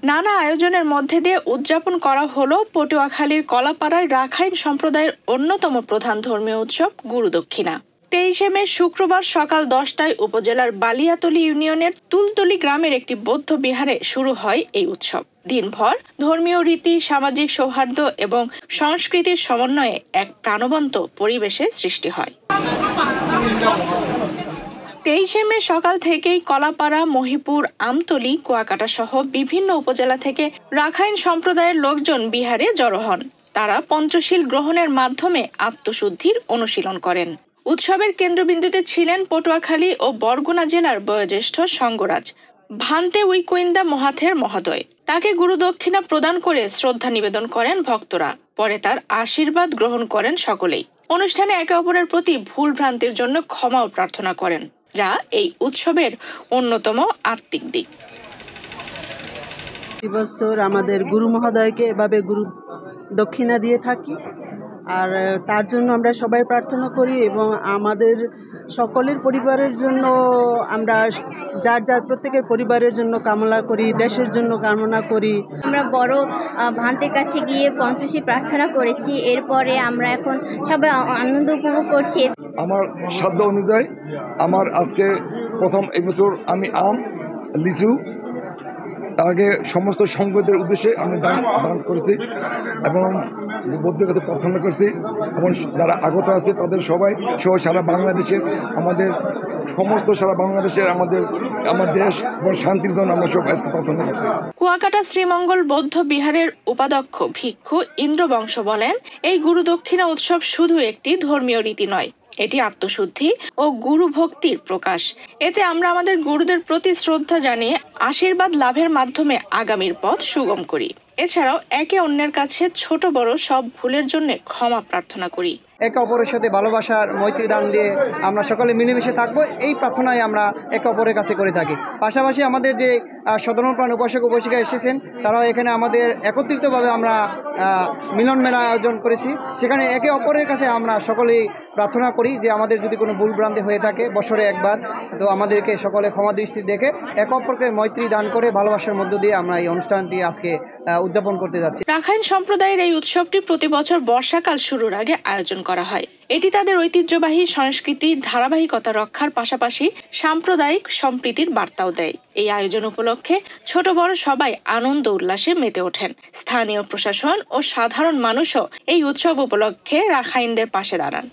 নানা আয়োজনের মধ্যে দিয়ে উদযাপন করা হলো পটুয়াখালীর কলাপাড়ায় রাখাইন সম্প্রদায়ের অন্যতম প্রধান ধর্মীয় উৎসব গুরুদক্ষিণা। 23 মে শুক্রবার সকাল 10টায় উপজেলার বালিয়াতলী ইউনিয়নের তুলতলী গ্রামের একটি বৌদ্ধ বিহারে শুরু হয় এই উৎসব। দিনভর ধর্মীয় রীতি, সামাজিক সৌহার্দ্য এবং সংস্কৃতির সমন্বয়ে এক প্রাণবন্ত পরিবেশের সৃষ্টি হয়। 23 মে সকাল থেকেই কলাপাড়া, মহিপুর, আমতলী, কুয়াকাটা সহ বিভিন্ন উপজেলা থেকে রাখাইন সম্প্রদায়ের লোকজন বিহারে জড়ো হন। তারা পঞ্চশীল গ্রহণের মাধ্যমে আত্মশুদ্ধির অনুশীলন করেন। উৎসবের কেন্দ্রবিন্দুতে ছিলেন পটুয়াখালী ও বরগুনা জেলার বয়োজ্যেষ্ঠ সঙ্গরাজ ভান্তে উইকুইন্দা মহাথের মহোদয়। তাকে গুরুদক্ষিণা প্রদান করে শ্রদ্ধা নিবেদন করেন ভক্তরা। পরে তার আশীর্বাদ গ্রহণ করেন সকলেই। অনুষ্ঠানে একে অপরের প্রতি ভুল ভ্রান্তির জন্য ক্ষমাও প্রার্থনা করেন, যা এই উৎসবের অন্যতম আত্মিক দিক। বছর আমাদের গুরু মহোদয়কে এভাবে গুরু দক্ষিণা দিয়ে থাকি, আর তার জন্য আমরা সবাই প্রার্থনা করি এবং আমাদের সকলের পরিবারের জন্য আমরা যার যার প্রত্যেকের পরিবারের জন্য কামনা করি, দেশের জন্য কামনা করি। আমরা বড় ভান্তের কাছে গিয়ে পঞ্চশী প্রার্থনা করেছি। এরপরে আমরা এখন সবাই আনন্দ উপভোগ করছি। আমার সাধ্য অনুযায়ী আমার আজকে প্রথম এবছর আমি আম, লিচু, তার আগে সমস্ত সংগঠনের উদ্দেশ্যে আমি দান করেছি এবং বৌদ্ধের কাছে প্রার্থনা করছি এবং যারা আগত আছে তাদের সবাই সহ সারা বাংলাদেশের আমাদের সমস্ত সারা বাংলাদেশের আমার দেশ এবং শান্তির জন্য আমরা সব আজকে প্রার্থনা করছি। কুয়াকাটা শ্রীমঙ্গল বৌদ্ধ বিহারের উপাধ্যক্ষ ভিক্ষু ইন্দ্রবংশ বলেন, এই গুরুদক্ষিণা উৎসব শুধু একটি ধর্মীয় রীতি নয়, এটি আত্মশুদ্ধি ও গুরু ভক্তির প্রকাশ। এতে আমরা আমাদের গুরুদের প্রতি শ্রদ্ধা জানিয়ে আশীর্বাদ লাভের মাধ্যমে আগামীর পথ সুগম করি। এছাড়াও একে অন্যের কাছে ছোট বড় সব ভুলের জন্য ক্ষমা প্রার্থনা করি। একে অপরের সাথে ভালোবাসার মৈত্রী দান দিয়ে আমরা সকলে মিলেমিশে থাকবো, এই প্রার্থনাই আমরা একে অপরের কাছে করে থাকি। পাশাপাশি আমাদের যে সধর্মপ্রাণ উপাসক উপাসিকা এসেছেন, তারাও এখানে আমাদের একত্রিতভাবে আমরা মিলন মেলা আয়োজন করেছি। সেখানে একে অপরের কাছে আমরা সকলেই প্রার্থনা করি যে আমাদের যদি কোনো ভুল ভ্রান্তি হয়ে থাকে বছরে একবার, তো আমাদেরকে সকলে ক্ষমা দৃষ্টি দেখে একে অপরকে মৈত্রী দান করে ভালোবাসার মধ্য দিয়ে আমরা এই অনুষ্ঠানটি আজকে উদযাপন করতে যাচ্ছি। রাখাইন সম্প্রদায়ের এই উৎসবটি প্রতি বছর বর্ষাকাল শুরুর আগে আয়োজন করা হয়। এটি তাদের ঐতিহ্যবাহী সংস্কৃতির ধারাবাহিকতা রক্ষার পাশাপাশি সাম্প্রদায়িক সম্প্রীতির বার্তাও দেয়। এই আয়োজন উপলক্ষে ছোট বড় সবাই আনন্দ উল্লাসে মেতে ওঠেন। স্থানীয় প্রশাসন ও সাধারণ মানুষও এই উৎসব উপলক্ষে রাখাইনদের পাশে দাঁড়ান।